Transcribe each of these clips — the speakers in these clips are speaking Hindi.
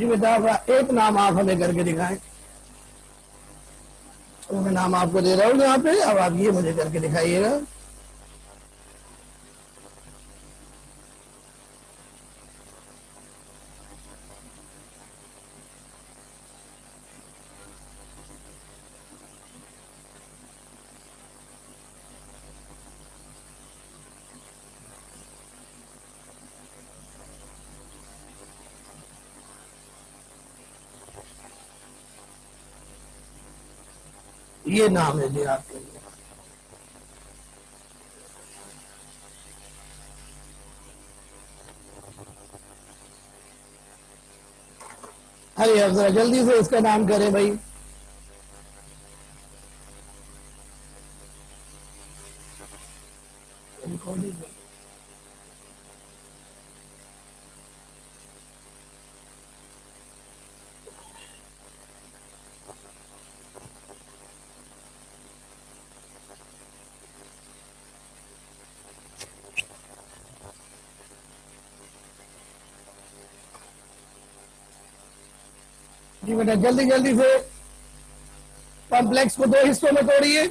जी बेटा, एक नाम आप हमें करके दिखाएं। तो मैं नाम आपको दे रहा हूँ यहाँ पे, अब आप ये मुझे करके दिखाइएगा। ये नाम है जी आपके लिए। अरे अब जरा जल्दी से इसका नाम करें भाई। जी बेटा, जल्दी जल्दी से कॉम्प्लेक्स को 2 हिस्सों में तोड़िए।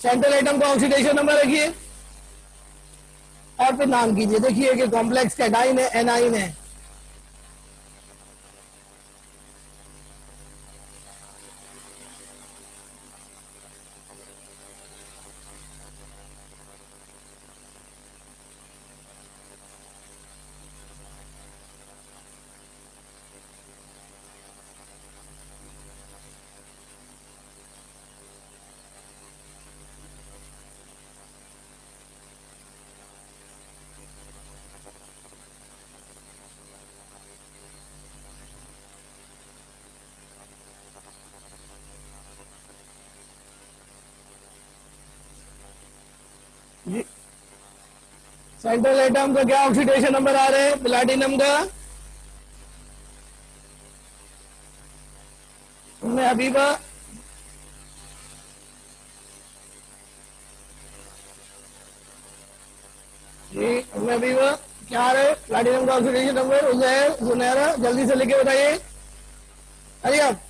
सेंट्रल एटम का ऑक्सीडेशन नंबर रखिए और फिर नाम कीजिए। देखिए कि कॉम्प्लेक्स कैटाइन है, एनाइन है। जी, सेंट्रल एटम का क्या ऑक्सीडेशन नंबर आ रहे हैं प्लैटिनम का? उम्मे हबीबा, जी उम्मे हबीबा क्या आ रहे हैं प्लैटिनम का ऑक्सीडेशन नंबर? उजैर, जुनैरा, जल्दी से लिखे बताइए। अरे आप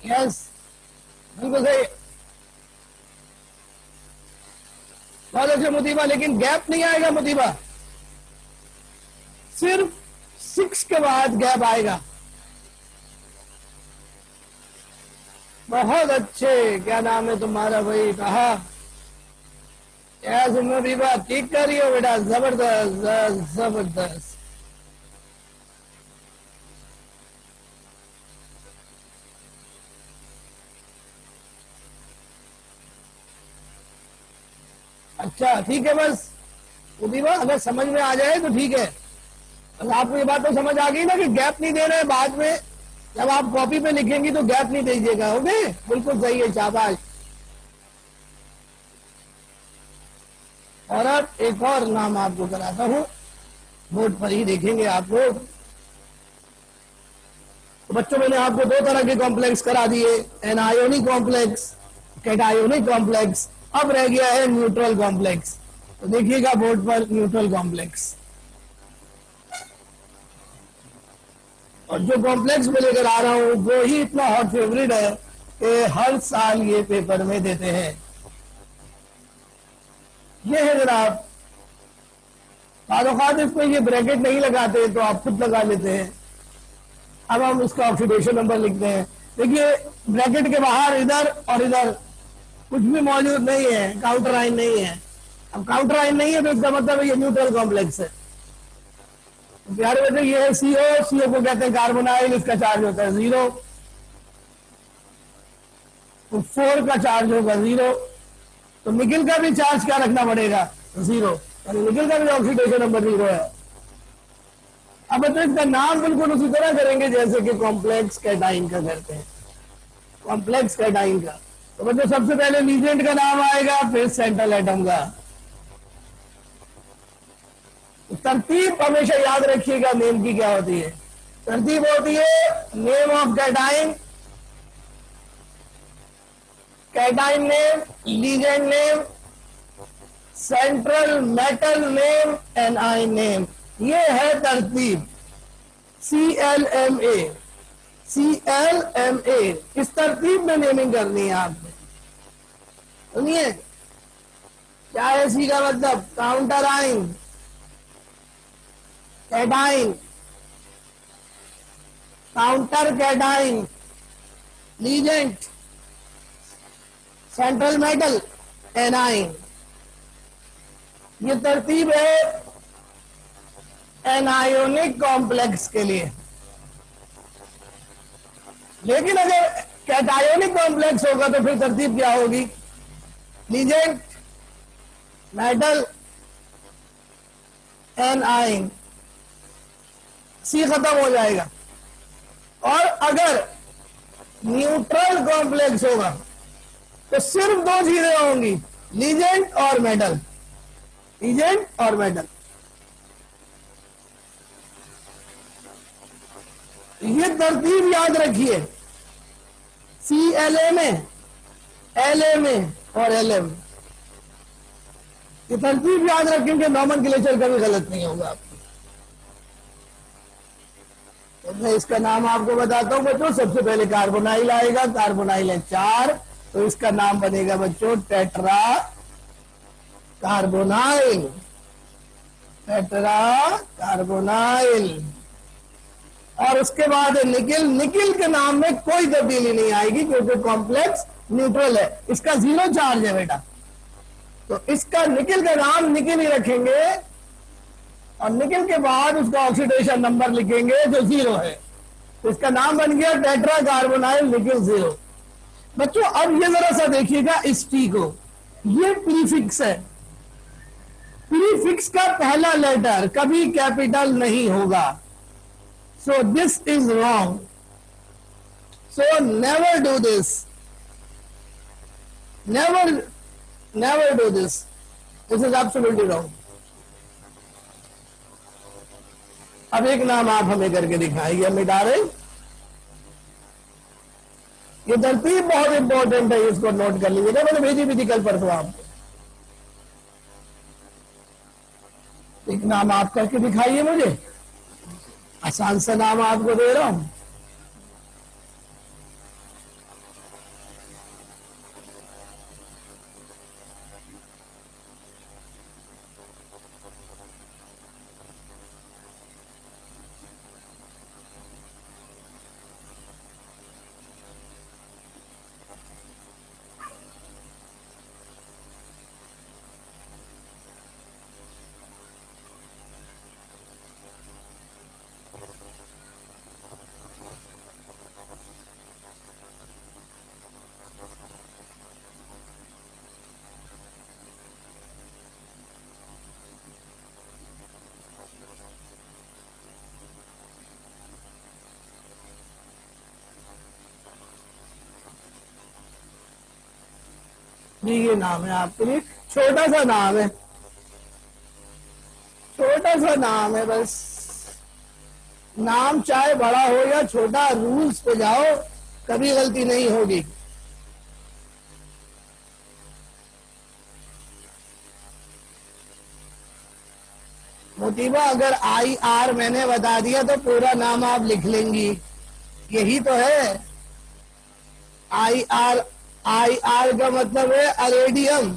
यस, बिल्कुल सही, बहुत अच्छा मुतीबा। लेकिन गैप नहीं आएगा मुतीबा, सिर्फ 6 के बाद गैप आएगा। बहुत अच्छे, क्या नाम है तुम्हारा भाई? कहा यस उम्मे हबीबा, ठीक कर रही हो बेटा, जबरदस्त जबरदस्त। अच्छा ठीक है, बस मुतीबा अगर समझ में आ जाए तो ठीक है। बस आपको ये बात तो समझ आ गई ना कि गैप नहीं दे रहे हैं। बाद में जब आप कॉपी पे लिखेंगी तो गैप नहीं दीजिएगा। ओके, बिल्कुल सही है, शाबाश। और अब एक और नाम आपको कराता हूं, बोर्ड पर ही देखेंगे आप लोग। तो बच्चों, मैंने आपको 2 तरह के कॉम्प्लेक्स करा दिए, एनायोनिक कॉम्प्लेक्स, कैटायोनिक कॉम्प्लेक्स। अब रह गया है न्यूट्रल कॉम्प्लेक्स। तो देखिएगा बोर्ड पर न्यूट्रल कॉम्प्लेक्स। और जो कॉम्प्लेक्स में लेकर आ रहा हूं वो ही इतना हॉट फेवरेट है कि हर साल ये पेपर में देते हैं। ये है जनाब, ताल्लुकात इसमें ये ब्रैकेट नहीं लगाते तो आप खुद लगा लेते हैं। अब हम इसका ऑक्सीडेशन नंबर लिखते हैं। देखिए ब्रैकेट के बाहर इधर और इधर कुछ भी मौजूद नहीं है, काउंटर आइन नहीं है। अब काउंटर आइन नहीं है तो इसका मतलब ये न्यूट्रल कॉम्प्लेक्स है। प्यारे बच्चे, ये है सीओ, सीओ को कहते हैं कार्बोनाइल, इसका चार्ज होता है 0। तो 4 का चार्ज होगा 0। तो निकल का भी चार्ज क्या रखना पड़ेगा? 0। यानी निकल का भी ऑक्सीडेशन नंबर 0 है। अब तो इसका नाम बिल्कुल उसी तरह करेंगे जैसे कि कॉम्प्लेक्स कैटाइन का करते हैं, कॉम्प्लेक्स कैटाइन का। तो बच्चों सबसे पहले लीजेंड का नाम आएगा, फिर सेंट्रल एटम का। तरतीब हमेशा याद रखिएगा नेम की क्या होती है। तरतीब होती है name of cation, cation name, ligand name, central metal name, anion name. ये है तरतीब CLMA। CLMA इस तरतीब में नेमिंग करनी है आपने, सुनिए क्या है सी का मतलब। काउंटर आइन, cation, counter cation, legend, central metal, A9. ये तरतीब है एनायोनिक कॉम्प्लेक्स के लिए। लेकिन अगर कैटायोनिक कॉम्प्लेक्स होगा तो फिर तरतीब क्या होगी? लीजेंट, मेटल, एनाइन, सी खत्म हो जाएगा। और अगर न्यूट्रल कॉम्प्लेक्स होगा तो सिर्फ दो चीजें होंगी, लीजेंट और मेटल, लीजेंट और मेटल। ये तरतीब याद रखिए, CLA में, LA में और LA में। ये तरतीब याद रखेंगे, नॉमेनक्लेचर कभी गलत नहीं होगा आपको। तो मैं इसका नाम आपको बताता हूं बच्चों। सबसे पहले कार्बोनाइल आएगा, कार्बोनाइल है 4, तो इसका नाम बनेगा बच्चों टेट्रा कार्बोनाइल, टेट्रा कार्बोनाइल। और उसके बाद निकिल, निकिल के नाम में कोई तब्दीली नहीं आएगी क्योंकि कॉम्प्लेक्स न्यूट्रल है, इसका 0 चार्ज है बेटा। तो इसका निकिल का नाम निकिल ही रखेंगे और निकिल के बाद उसका ऑक्सीडेशन नंबर लिखेंगे जो 0 है। तो इसका नाम बन गया टेट्रा कार्बोनाइल निकिल 0। बच्चों अब ये जरा सा देखिएगा इस टी को, ये प्रीफिक्स है। प्रीफिक्स का पहला लेटर कभी कैपिटल नहीं होगा, so this is wrong, so never do this, never do this, this is absolutely wrong। अब एक नाम आप हमें करके दिखाएंगे, हम मिटा रहे। ये तरतीब बहुत इंपॉर्टेंट है, इसको नोट कर लीजिएगा, मैंने भेजी भी थी कल परसों आपको। एक नाम आप करके दिखाइए मुझे, आसान सा नाम आपको दे रहा हूं। जी ये नाम है आपके लिए, छोटा सा नाम है, छोटा सा नाम है बस। नाम चाहे बड़ा हो या छोटा, रूल्स पे जाओ, कभी गलती नहीं होगी। मोतीबा अगर IR मैंने बता दिया तो पूरा नाम आप लिख लेंगी, यही तो है। IR का मतलब है अरेडियम,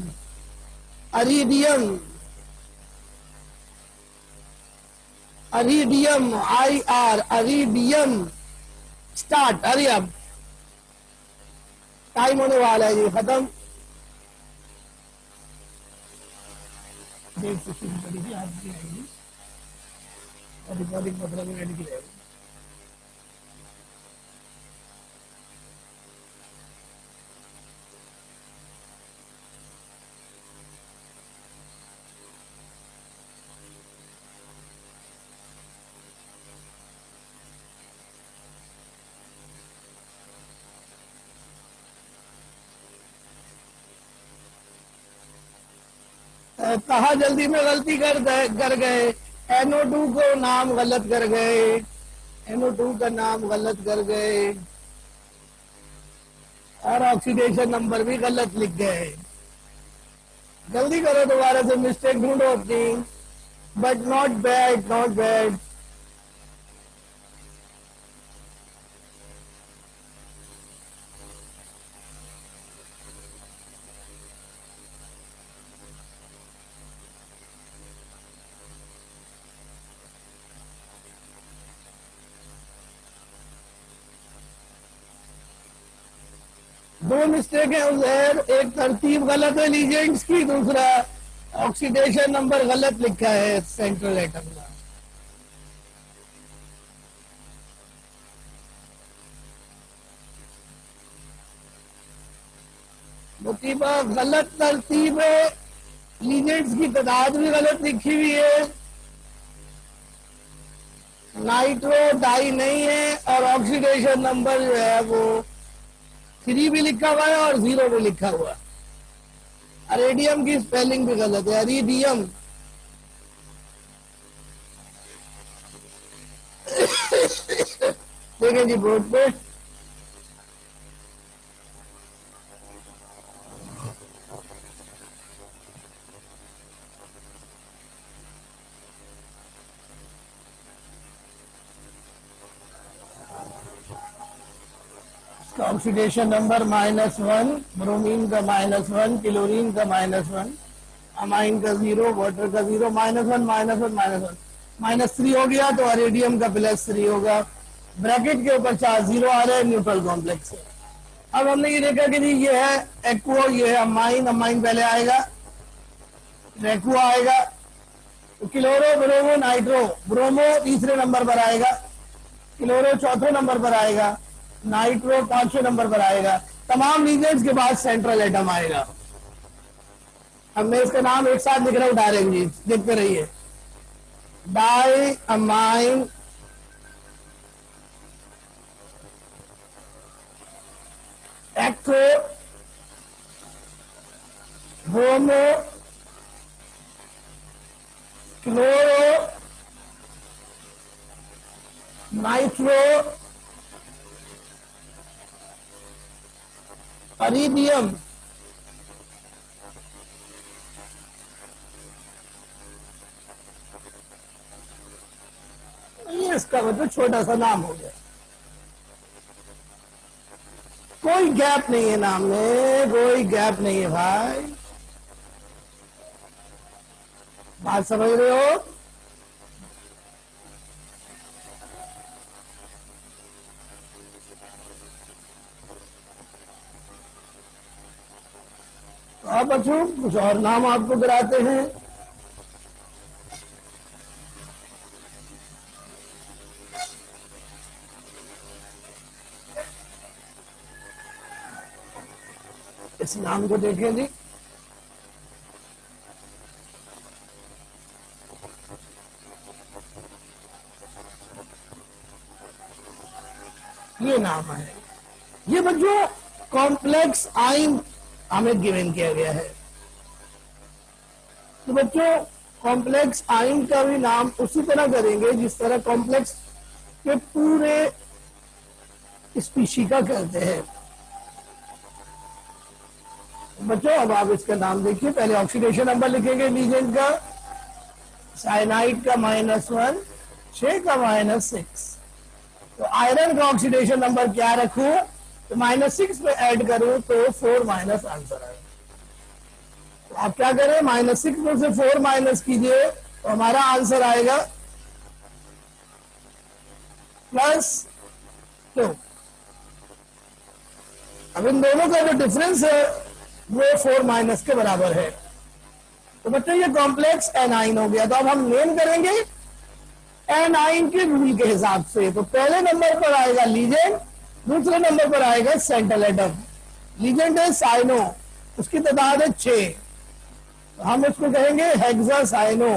अरीडियम, अरीडियम, IR अरीडियम। स्टार्ट, अरे अब टाइम होने वाला है जी, खत्म। रिकॉर्डिंग 15 मिनट की रहेगी। कहा जल्दी में गलती कर गए, NO2 को नाम गलत कर गए, NO2 का नाम गलत कर गए और ऑक्सीडेशन नंबर भी गलत लिख गए। जल्दी करो, दोबारा से मिस्टेक ढूंढो अपनी, but not bad, not bad. दो मिस्टेक है उधर, एक तरतीब गलत है लीजेंड्स की, दूसरा ऑक्सीडेशन नंबर गलत लिखा है सेंट्रल एटम का। मुतीबा गलत तरतीब है, लीजेंड्स की तादाद भी गलत लिखी हुई है, नाइट्रो डाई नहीं है और ऑक्सीडेशन नंबर जो है वो 3 भी लिखा हुआ है और 0 भी लिखा हुआ है। अरेडियम की स्पेलिंग भी गलत है, अरीडियम। देखें जी बोर्ड पे, ऑक्सीडेशन नंबर -1, ब्रोमीन का -1, क्लोरीन का -1, अमाइन का 0, वाटर का 0, -1, -1, -3 हो गया तो अरेडियम का +3 होगा। ब्रैकेट के ऊपर 4 0 आ रहे हैं, न्यूट्रल कॉम्प्लेक्स है। अब हमने ये देखा कि जी ये है एक्वा, ये है अमाइन, अमाइन पहले आएगा, एक्वा आएगा, तो क्लोरो, ब्रोमो, नाइट्रो, ब्रोमो तीसरे नंबर पर आएगा, क्लोरो चौथे नंबर पर आएगा, नाइट्रो 5वें नंबर पर आएगा। तमाम लीजेंड्स के बाद सेंट्रल एटम आएगा। अब मैं इसका नाम एक साथ लिख रहा हूं डायरेक्टली, देखते रहिए। Di amine aceto bromo chloro nitro अरीडियम, ये इसका मतलब छोटा सा नाम हो गया, कोई गैप नहीं है नाम में, कोई गैप नहीं है भाई, बात समझ रहे हो? तो आप बच्चों कुछ और नाम आपको कराते हैं। इस नाम को देखें जी, ये नाम है, ये बच्चों कॉम्प्लेक्स आइन हमें गिवन किया गया है। तो बच्चों कॉम्प्लेक्स आइन का भी नाम उसी तरह करेंगे जिस तरह कॉम्प्लेक्स के पूरे स्पीशी का करते हैं। बच्चों अब आप इसका नाम देखिए, पहले ऑक्सीडेशन नंबर लिखेंगे लीजेंड का, साइनाइड का -1, 6 का -6। तो आयरन का ऑक्सीडेशन नंबर क्या रखूं, तो -6 पे ऐड करूं तो 4 माइनस आंसर आएगा। तो आप क्या करें, -6 में से 4 माइनस कीजिए तो हमारा आंसर आएगा +2। अब इन दोनों का जो डिफरेंस है वो 4 माइनस के बराबर है। तो बच्चों ये कॉम्प्लेक्स एनाइन हो गया। तो अब हम नेम करेंगे एनाइन के रूल के हिसाब से। तो पहले नंबर पर आएगा लीजेंड, दूसरे नंबर पर आएगा सेंट्रल एटम। लीजेंड है साइनो, उसकी तादाद है 6, तो हम उसको कहेंगे हेक्सासाइनो।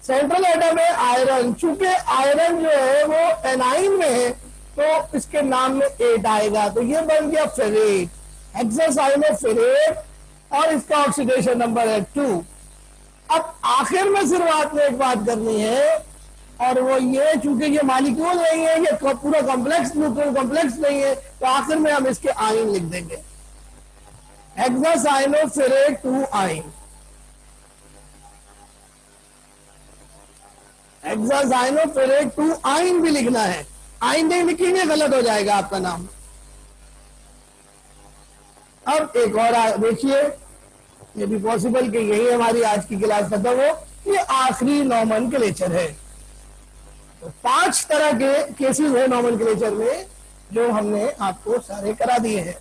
सेंट्रल एटम है आयरन, चूंकि आयरन जो है वो एनाइन में है तो इसके नाम में 8 आएगा, तो ये बन गया फेरेट, हेक्सासाइनो फेरेट, और इसका ऑक्सीडेशन नंबर है 2। अब आखिरी आखिर में सिर्फ आपने एक बात करनी है, और वो ये, चूंकि ये मालिक्यूल नहीं है, ये पूरा कॉम्प्लेक्स न्यूट्रल कॉम्प्लेक्स नहीं है, तो आखिर में हम इसके आयन लिख देंगे, हेक्सासाइनोफेरेट 2 आयन। हेक्सासाइनोफेरेट 2 आयन भी लिखना है, आयन नहीं लिखेंगे गलत हो जाएगा आपका नाम। अब एक और देखिए, ये भी पॉसिबल कि यही हमारी आज की क्लास खत्म हो। ये आखिरी नॉमेनक्लेचर है। तो 5 तरह के केसेस है नॉमेनक्लेचर में, जो हमने आपको सारे करा दिए हैं।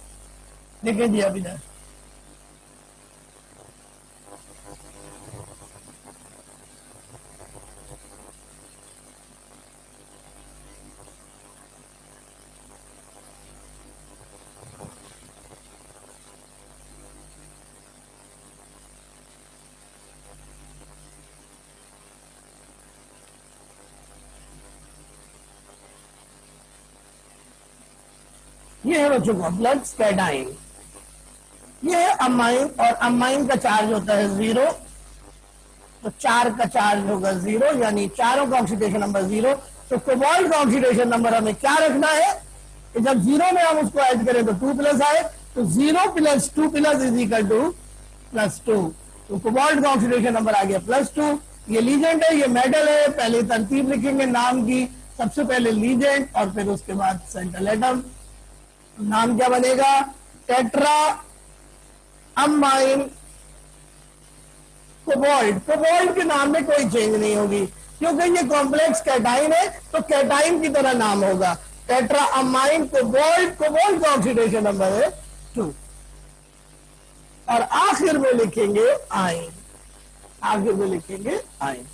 देखिए जी अभी इधर ये है बच्चों कॉम्प्लेक्स कैटाइन, ये है अमाइन, और अमाइन का चार्ज होता है 0, तो 4 का चार्ज होगा 0, यानी चारों का ऑक्सीडेशन नंबर 0। तो कोबाल्ट का ऑक्सीडेशन नंबर हमें क्या रखना है कि जब 0 में हम उसको ऐड करें तो 2 प्लस आए, तो 0 + 2 प्लस इज इक्वल टू +2। तो कोबाल्ट का ऑक्सीडेशन नंबर आ गया +2। ये लीजेंड है, ये मेटल है। पहले तरतीब लिखेंगे नाम की, सबसे पहले लीजेंड और फिर उसके बाद सेंट्रल एटम। नाम क्या बनेगा? Tetra amine cobalt. कोबाल्ट के नाम में कोई चेंज नहीं होगी, क्योंकि ये कॉम्प्लेक्स कैटाइन है, तो कैटाइन की तरह नाम होगा, टेट्रा अमाइन कोबाल्ट। कोबाल्ट का ऑक्सीडेशन नंबर है 2। और आखिर में लिखेंगे आयन, आखिर में लिखेंगे ion.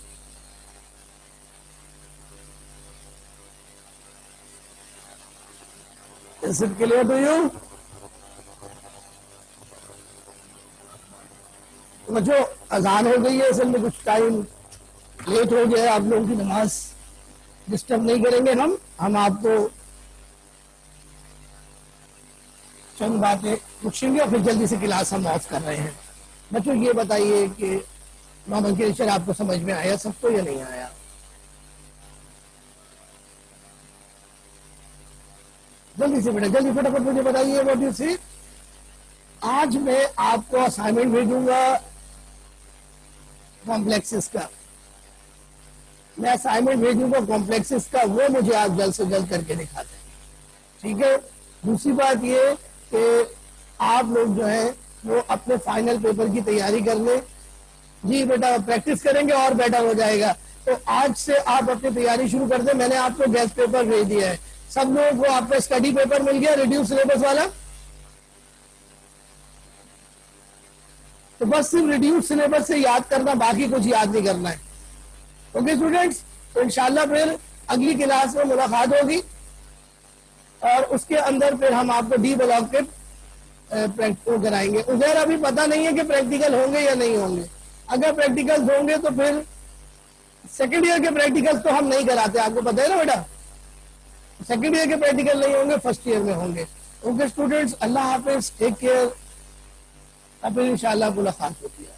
Is it clear to you? बच्चों अजान हो गई है, असल में कुछ टाइम लेट हो गया, आप लोगों की नमाज डिस्टर्ब नहीं करेंगे हम आपको चंद बातें पूछेंगे और फिर जल्दी से क्लास हम ऑफ कर रहे हैं। बच्चों ये बताइए कि नॉमेनक्लेचर आपको समझ में आया सबको या नहीं आया? जल्दी से बेटा, जल्दी फटाफट मुझे बताइए व्हाट यू सी। आज मैं आपको असाइनमेंट भेजूंगा कॉम्प्लेक्सेस का, मैं असाइनमेंट भेजूंगा कॉम्प्लेक्सेस का, वो मुझे आप जल्द से जल्द करके दिखा दें, ठीक है। दूसरी बात ये कि आप लोग जो है वो अपने फाइनल पेपर की तैयारी कर लें। जी बेटा, प्रैक्टिस करेंगे और बेटर हो जाएगा। तो आज से आप अपनी तैयारी शुरू कर दें। मैंने आपको गेस्ट पेपर भेज दिया है, सब लोगों को आपका स्टडी पेपर मिल गया रिड्यूस सिलेबस वाला। तो बस सिर्फ रिड्यूस सिलेबस से याद करना, बाकी कुछ याद नहीं करना है। ओके स्टूडेंट्स, तो इंशाल्लाह फिर अगली क्लास में मुलाकात होगी और उसके अंदर फिर हम आपको डी ब्लॉक के प्रैक्टिकल कराएंगे। उधर अभी पता नहीं है कि प्रैक्टिकल होंगे या नहीं होंगे। अगर प्रैक्टिकल होंगे तो फिर सेकेंड ईयर के प्रैक्टिकल्स तो हम नहीं कराते, आपको पता है ना बेटा। सेकेंड ईयर के प्रैक्टिकल नहीं होंगे, फर्स्ट ईयर में होंगे। ओके स्टूडेंट्स, अल्लाह हाफिज, टेक केयर, अब इंशाल्लाह मुलाकात होती है।